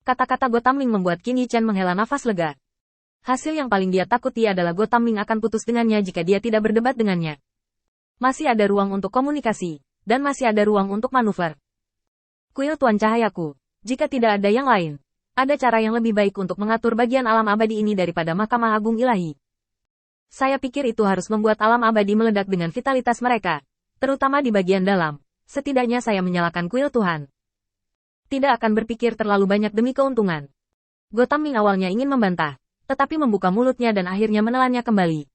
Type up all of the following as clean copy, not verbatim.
Kata-kata Gotaming membuat Qin Yichen menghela nafas lega. Hasil yang paling dia takuti adalah Gotaming akan putus dengannya jika dia tidak berdebat dengannya. Masih ada ruang untuk komunikasi, dan masih ada ruang untuk manuver. Kuil Tuan Cahayaku, jika tidak ada yang lain, ada cara yang lebih baik untuk mengatur bagian alam abadi ini daripada Mahkamah Agung Ilahi. Saya pikir itu harus membuat alam abadi meledak dengan vitalitas mereka, terutama di bagian dalam. Setidaknya saya menyalakan kuil Tuhan. Tidak akan berpikir terlalu banyak demi keuntungan. Gotaming awalnya ingin membantah, tetapi membuka mulutnya dan akhirnya menelannya kembali.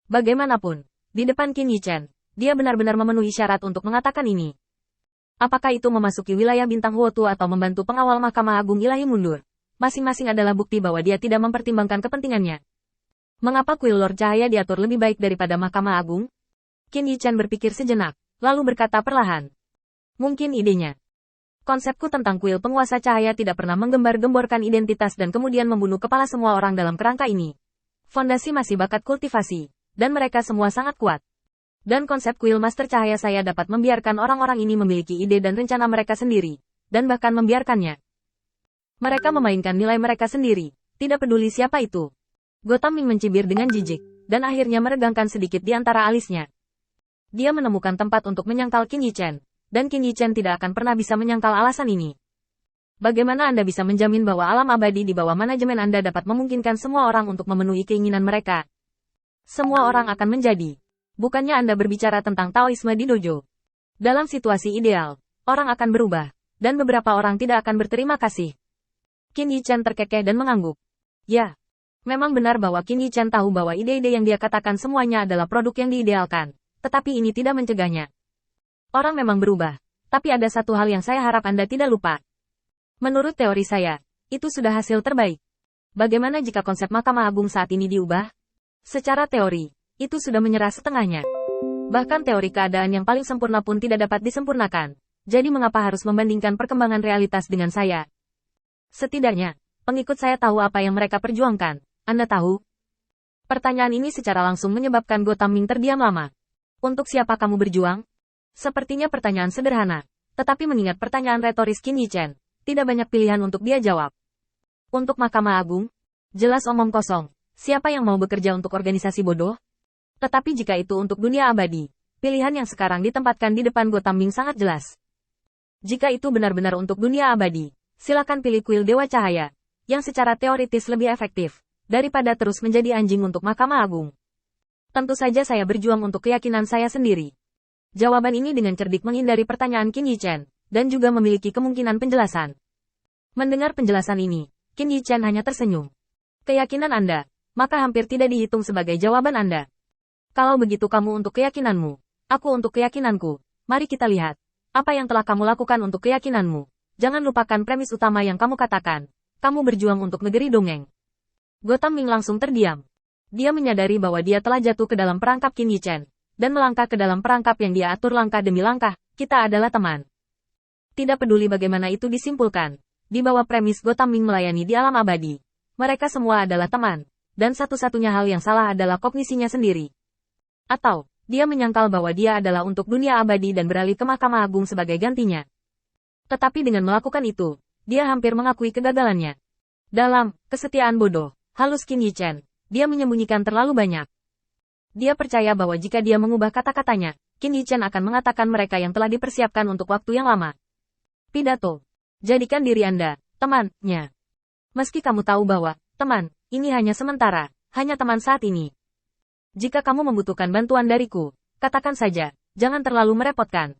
Bagaimanapun, di depan Qin Yichen, dia benar-benar memenuhi syarat untuk mengatakan ini. Apakah itu memasuki wilayah bintang Huotu atau membantu pengawal Mahkamah Agung Ilahi mundur? Masing-masing adalah bukti bahwa dia tidak mempertimbangkan kepentingannya. Mengapa kuil Lord Cahaya diatur lebih baik daripada Mahkamah Agung? Qin Yichen berpikir sejenak, lalu berkata perlahan. Mungkin idenya. Konsepku tentang kuil penguasa cahaya tidak pernah menggembar-gemborkan identitas dan kemudian membunuh kepala semua orang dalam kerangka ini. Fondasi masih bakat kultivasi, dan mereka semua sangat kuat. Dan konsep kuil master cahaya saya dapat membiarkan orang-orang ini memiliki ide dan rencana mereka sendiri, dan bahkan membiarkannya. Mereka memainkan nilai mereka sendiri, tidak peduli siapa itu. Gotaming mencibir dengan jijik, dan akhirnya meregangkan sedikit di antara alisnya. Dia menemukan tempat untuk menyangkal Qin Yichen, dan Qin Yichen tidak akan pernah bisa menyangkal alasan ini. Bagaimana Anda bisa menjamin bahwa alam abadi di bawah manajemen Anda dapat memungkinkan semua orang untuk memenuhi keinginan mereka? Semua orang akan menjadi. Bukannya Anda berbicara tentang Taoisme di dojo. Dalam situasi ideal, orang akan berubah, dan beberapa orang tidak akan berterima kasih. Qin Yichen terkekeh dan mengangguk. Ya, memang benar bahwa Qin Yichen tahu bahwa ide-ide yang dia katakan semuanya adalah produk yang diidealkan, tetapi ini tidak mencegahnya. Orang memang berubah, tapi ada satu hal yang saya harap Anda tidak lupa. Menurut teori saya, itu sudah hasil terbaik. Bagaimana jika konsep Mahkamah Agung saat ini diubah? Secara teori, itu sudah menyerah setengahnya. Bahkan teori keadaan yang paling sempurna pun tidak dapat disempurnakan. Jadi mengapa harus membandingkan perkembangan realitas dengan saya? Setidaknya, pengikut saya tahu apa yang mereka perjuangkan. Anda tahu? Pertanyaan ini secara langsung menyebabkan Gotaming terdiam lama. Untuk siapa kamu berjuang? Sepertinya pertanyaan sederhana. Tetapi mengingat pertanyaan retoris Qin Yichen, tidak banyak pilihan untuk dia jawab. Untuk Mahkamah Agung? Jelas omong kosong. Siapa yang mau bekerja untuk organisasi bodoh? Tetapi jika itu untuk dunia abadi, pilihan yang sekarang ditempatkan di depan Gotaming sangat jelas. Jika itu benar-benar untuk dunia abadi, silakan pilih kuil Dewa Cahaya, yang secara teoritis lebih efektif, daripada terus menjadi anjing untuk Mahkamah Agung. Tentu saja saya berjuang untuk keyakinan saya sendiri. Jawaban ini dengan cerdik menghindari pertanyaan Qin Yichen, dan juga memiliki kemungkinan penjelasan. Mendengar penjelasan ini, Qin Yichen hanya tersenyum. Keyakinan Anda, maka hampir tidak dihitung sebagai jawaban Anda. Kalau begitu kamu untuk keyakinanmu, aku untuk keyakinanku. Mari kita lihat, apa yang telah kamu lakukan untuk keyakinanmu. Jangan lupakan premis utama yang kamu katakan. Kamu berjuang untuk negeri dongeng. Gotaming langsung terdiam. Dia menyadari bahwa dia telah jatuh ke dalam perangkap Qin Yichen, dan melangkah ke dalam perangkap yang dia atur langkah demi langkah. Kita adalah teman. Tidak peduli bagaimana itu disimpulkan. Di bawah premis Gotaming melayani di alam abadi. Mereka semua adalah teman. Dan satu-satunya hal yang salah adalah kognisinya sendiri. Atau, dia menyangkal bahwa dia adalah untuk dunia abadi dan beralih ke Mahkamah Agung sebagai gantinya. Tetapi dengan melakukan itu, dia hampir mengakui kegagalannya. Dalam kesetiaan bodoh, halus Qin Yichen, dia menyembunyikan terlalu banyak. Dia percaya bahwa jika dia mengubah kata-katanya, Qin Yichen akan mengatakan mereka yang telah dipersiapkan untuk waktu yang lama. Pidato. Jadikan diri Anda, temannya. Meski kamu tahu bahwa, teman, ini hanya sementara, hanya teman saat ini. Jika kamu membutuhkan bantuan dariku, katakan saja, jangan terlalu merepotkan.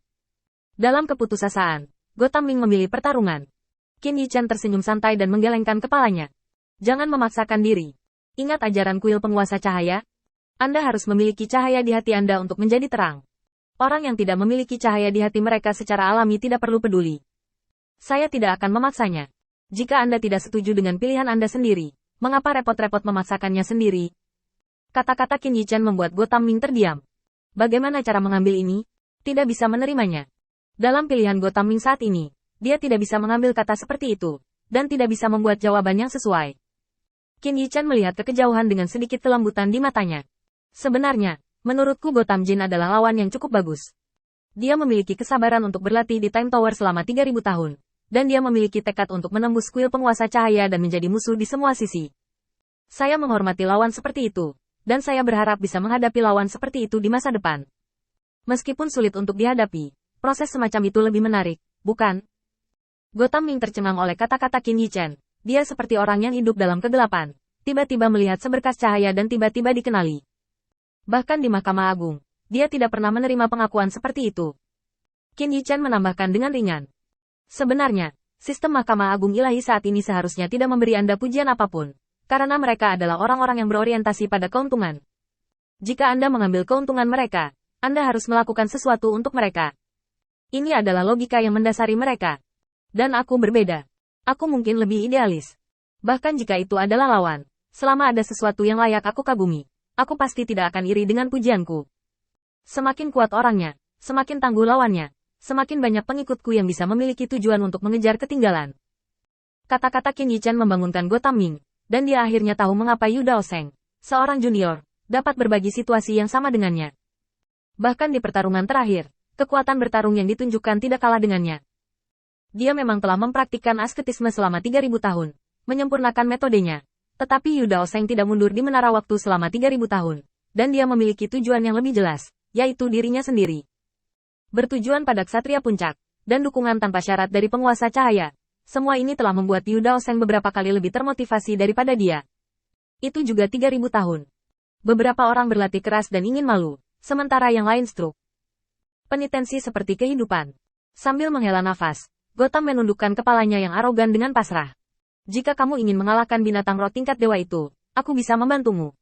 Dalam keputusasaan, Gotaming memilih pertarungan. Qin Yichen tersenyum santai dan menggelengkan kepalanya. Jangan memaksakan diri. Ingat ajaran kuil penguasa cahaya? Anda harus memiliki cahaya di hati Anda untuk menjadi terang. Orang yang tidak memiliki cahaya di hati mereka secara alami tidak perlu peduli. Saya tidak akan memaksanya. Jika Anda tidak setuju dengan pilihan Anda sendiri, mengapa repot-repot memaksakannya sendiri? Kata-kata Qin Yichen membuat Gotaming terdiam. Bagaimana cara mengambil ini? Tidak bisa menerimanya. Dalam pilihan Gotaming saat ini, dia tidak bisa mengambil kata seperti itu, dan tidak bisa membuat jawaban yang sesuai. Qin Yichen melihat ke kejauhan dengan sedikit kelembutan di matanya. Sebenarnya, menurutku Gotam Jin adalah lawan yang cukup bagus. Dia memiliki kesabaran untuk berlatih di Time Tower selama 3000 tahun, dan dia memiliki tekad untuk menembus kuil penguasa cahaya dan menjadi musuh di semua sisi. Saya menghormati lawan seperti itu, dan saya berharap bisa menghadapi lawan seperti itu di masa depan. Meskipun sulit untuk dihadapi, proses semacam itu lebih menarik, bukan? Gotham Ming tercengang oleh kata-kata Qin Yichen. Dia seperti orang yang hidup dalam kegelapan, tiba-tiba melihat seberkas cahaya dan tiba-tiba dikenali. Bahkan di Mahkamah Agung, dia tidak pernah menerima pengakuan seperti itu. Qin Yichen menambahkan dengan ringan. Sebenarnya, sistem Mahkamah Agung Ilahi saat ini seharusnya tidak memberi Anda pujian apapun, karena mereka adalah orang-orang yang berorientasi pada keuntungan. Jika Anda mengambil keuntungan mereka, Anda harus melakukan sesuatu untuk mereka. Ini adalah logika yang mendasari mereka. Dan aku berbeda. Aku mungkin lebih idealis. Bahkan jika itu adalah lawan, selama ada sesuatu yang layak aku kagumi, aku pasti tidak akan iri dengan pujianku. Semakin kuat orangnya, semakin tangguh lawannya, semakin banyak pengikutku yang bisa memiliki tujuan untuk mengejar ketinggalan. Kata-kata Qin Yichen membangunkan Gotham Ming, dan dia akhirnya tahu mengapa Yu Daoseng, seorang junior, dapat berbagi situasi yang sama dengannya. Bahkan di pertarungan terakhir, kekuatan bertarung yang ditunjukkan tidak kalah dengannya. Dia memang telah mempraktikkan asketisme selama 3000 tahun, menyempurnakan metodenya. Tetapi Yu Daoseng tidak mundur di menara waktu selama 3000 tahun, dan dia memiliki tujuan yang lebih jelas, yaitu dirinya sendiri. Bertujuan pada Ksatria Puncak, dan dukungan tanpa syarat dari penguasa cahaya. Semua ini telah membuat Yu Daoseng beberapa kali lebih termotivasi daripada dia. Itu juga 3000 tahun. Beberapa orang berlatih keras dan ingin malu, sementara yang lain stroke. Penitensi seperti kehidupan. Sambil menghela nafas, Gotham menundukkan kepalanya yang arogan dengan pasrah. Jika kamu ingin mengalahkan binatang roh tingkat dewa itu, aku bisa membantumu.